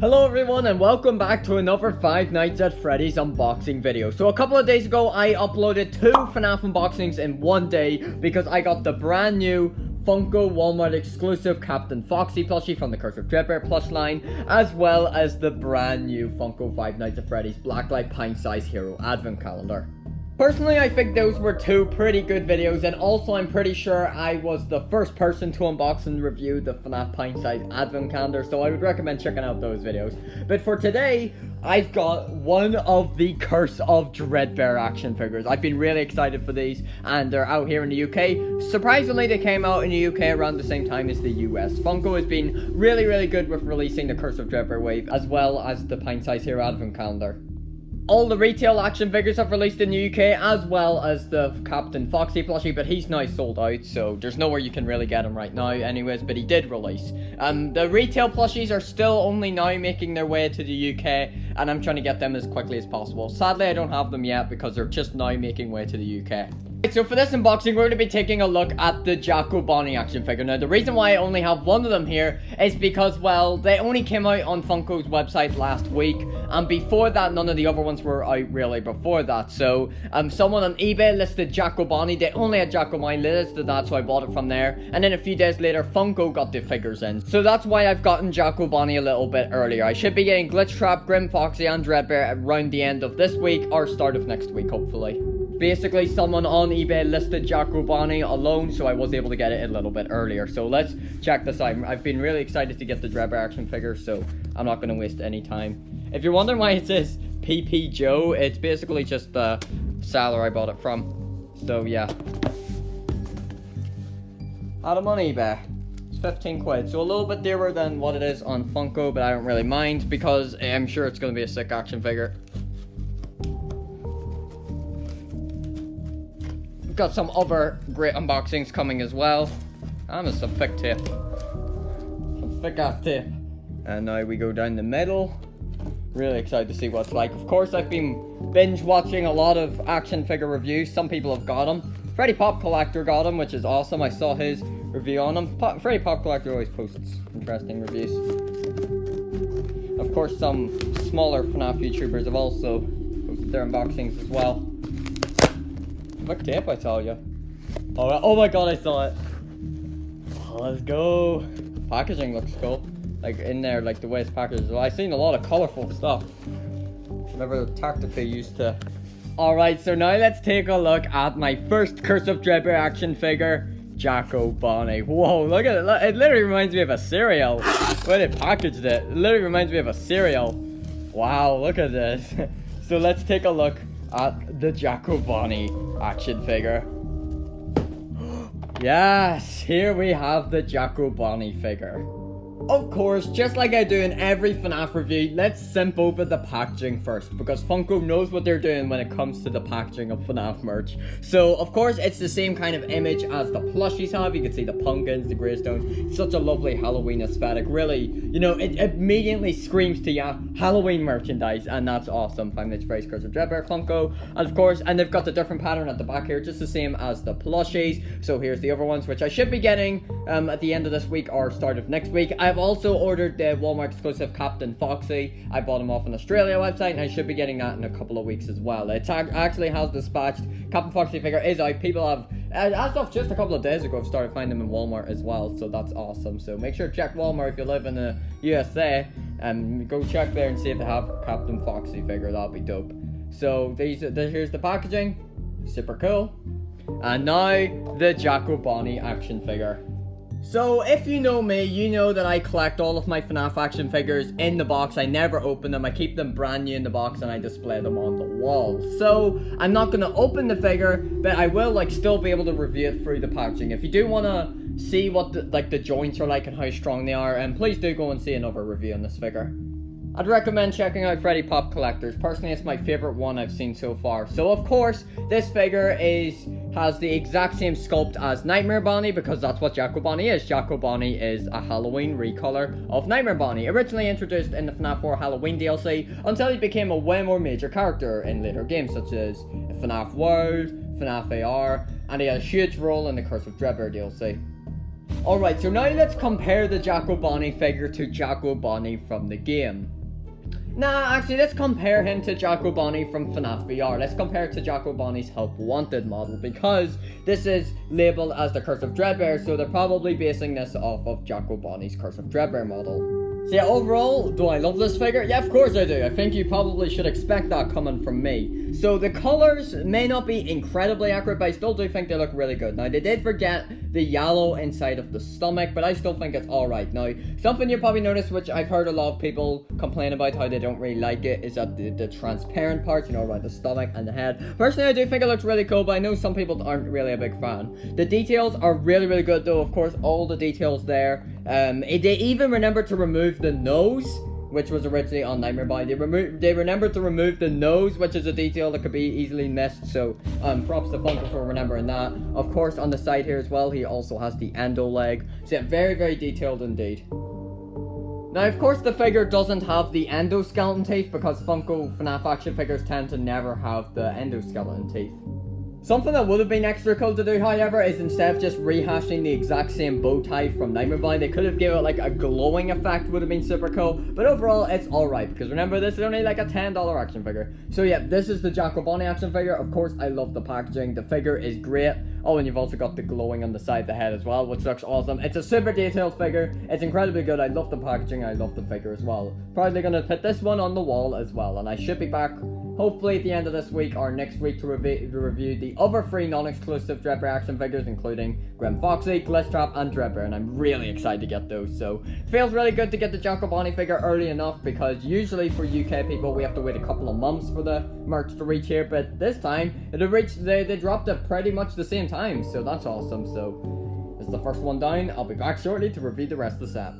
Hello everyone and welcome back to another Five Nights at Freddy's unboxing video. So a couple of days ago I uploaded 2 FNaF unboxings in one day because I got the brand new Funko Walmart exclusive Captain Foxy plushie from the Curse of Dreadbear plush line, as well as the brand new Funko Five Nights at Freddy's Blacklight Pint-Size Hero Advent Calendar. Personally, I think those were 2 pretty good videos, and also I'm pretty sure I was the first person to unbox and review the FNaF Pint-Size Advent Calendar, so I would recommend checking out those videos. But for today, I've got one of the Curse of Dreadbear action figures. I've been really excited for these, and they're out here in the UK. Surprisingly, they came out in the UK around the same time as the US. Funko has been really good with releasing the Curse of Dreadbear wave, as well as the Pint-Size Hero Advent Calendar. All the retail action figures have released in the UK, as well as the Captain Foxy plushie, but he's now sold out, so there's nowhere you can really get him right now anyways, but he did release. The retail plushies are still only now making their way to the UK, and I'm trying to get them as quickly as possible. Sadly, I don't have them yet because they're just now making way to the UK. So for this unboxing, we're going to be taking a look at the Jacko Bonnie action figure. Now, the reason why I only have one of them here is because, well, they only came out on Funko's website last week, and before that, none of the other ones were out really before that. So, someone on eBay listed Jacko Bonnie. They only had Jacko Bonnie listed that, so I bought it from there. And then a few days later, Funko got the figures in. So that's why I've gotten Jacko Bonnie a little bit earlier. I should be getting Glitch Trap, Grim Foxy, and Dreadbear around the end of this week or start of next week, hopefully. Basically, someone on eBay listed Jacko Bonnie alone, so I was able to get it a little bit earlier. So let's check this out. I've been really excited to get the Dreadbear action figure, so I'm not going to waste any time. If you're wondering why it says PP Joe, it's basically just the seller I bought it from. So yeah. Had them on eBay. It's 15 quid, so a little bit dearer than what it is on Funko, but I don't really mind because I'm sure it's going to be a sick action figure. Got some other great unboxings coming as well, and there's some thick tape, some thick ass tape. And now we go down the middle. Really excited to see what it's like. Of course, I've been binge watching a lot of action figure reviews. Some people have got them. Freddy Pop Collector got them, which is awesome. I saw his review on them. Freddy Pop Collector always posts interesting reviews. Of course, some smaller FNaF YouTubers have also posted their unboxings as well. Thick tape, I tell you. Oh my god, I saw it. Oh, let's go. Packaging looks cool. Like in there, like the way it's packaged. Well, I've seen a lot of colorful stuff. Never tactically used to. Alright, so now let's take a look at my first Curse of Dreadbear action figure, Jacko Bonnie. Whoa, look at it. It literally reminds me of a cereal. The way they packaged it. It literally reminds me of a cereal. Wow, look at this. So let's take a look at the Jacko Bonnie action figure. Yes, here we have the Jacko Bonnie figure. Of course, just like I do in every FNaF review, let's simp over the packaging first, because Funko knows what they're doing when it comes to the packaging of FNaF merch. So, of course, it's the same kind of image as the plushies have. You can see the pumpkins, the gravestones. It's such a lovely Halloween aesthetic. Really, you know, it immediately screams to you Halloween merchandise, and that's awesome. Five Nights at Freddy's Curse of Dreadbear Funko. And of course, and they've got the different pattern at the back here, just the same as the plushies. So here's the other ones, which I should be getting at the end of this week or start of next week. I've also ordered the Walmart exclusive Captain Foxy. I bought him off an Australia website, and I should be getting that in a couple of weeks as well. It actually has dispatched. Captain Foxy figure is out. People have, as of just a couple of days ago, have started finding them in Walmart as well, so that's awesome. So make sure to check Walmart if you live in the USA, and go check there and see if they have Captain Foxy figure. That'll be dope. So here's the packaging. Super cool. And now the Jacko Bonnie action figure. So, if you know me, you know that I collect all of my FNaF action figures in the box. I never open them. I keep them brand new in the box and I display them on the wall. So, I'm not going to open the figure, but I will still be able to review it through the packaging. If you do want to see what the joints are like and how strong they are, please do go and see another review on this figure. I'd recommend checking out Freddy Pop Collectors. Personally, it's my favorite one I've seen so far. So, of course, this figure has the exact same sculpt as Nightmare Bonnie, because that's what Jacko Bonnie is. Jacko Bonnie is a Halloween recolor of Nightmare Bonnie, originally introduced in the FNaF 4 Halloween DLC, until he became a way more major character in later games, such as FNaF World, FNaF AR, and he had a huge role in the Curse of Dreadbear DLC. Alright, so now let's compare the Jacko Bonnie figure to Jacko Bonnie from the game. Nah, actually, let's compare him to Jacko Bonnie from FNaF VR. Let's compare it to Jacko Bonnie's Help Wanted model, because this is labeled as the Curse of Dreadbear, so they're probably basing this off of Jacko Bonnie's Curse of Dreadbear model. So yeah, overall, do I love this figure? Yeah, of course I do. I think you probably should expect that coming from me. So the colors may not be incredibly accurate, but I still do think they look really good. Now, they did forget the yellow inside of the stomach, but I still think it's alright. Now, something you probably noticed, which I've heard a lot of people complain about how they don't really like it, is that the transparent parts, you know, around the stomach and the head. Personally, I do think it looks really cool, but I know some people aren't really a big fan. The details are really, really good, though. Of course, all the details there. They even remembered to remove the nose, which was originally on Nightmare Bonnie. They remembered to remove the nose, which is a detail that could be easily missed, so props to Funko for remembering that. Of course, on the side here as well, he also has the endo leg. So yeah, very, very detailed indeed. Now, of course, the figure doesn't have the endoskeleton teeth, because Funko FNaF action figures tend to never have the endoskeleton teeth. Something that would have been extra cool to do, however, is instead of just rehashing the exact same bow tie from Nightmare Bonnie, they could have given it like a glowing effect, would have been super cool. But overall, it's alright, because remember, this is only like a $10 action figure. So yeah, this is the Jacko Bonnie action figure. Of course, I love the packaging. The figure is great. Oh, and you've also got the glowing on the side of the head as well, which looks awesome. It's a super detailed figure. It's incredibly good. I love the packaging. I love the figure as well. Probably going to put this one on the wall as well, and I should be back hopefully at the end of this week or next week to review the other 3 non-exclusive Dreadbear action figures, including Foxy, Glitchtrap, and Dreadbear, and I'm really excited to get those. So it feels really good to get the Jacko Bonnie figure early enough, because usually for UK people we have to wait a couple of months for the merch to reach here, but this time they dropped it pretty much the same time, so that's awesome. So this is the first one down. I'll be back shortly to review the rest of the set.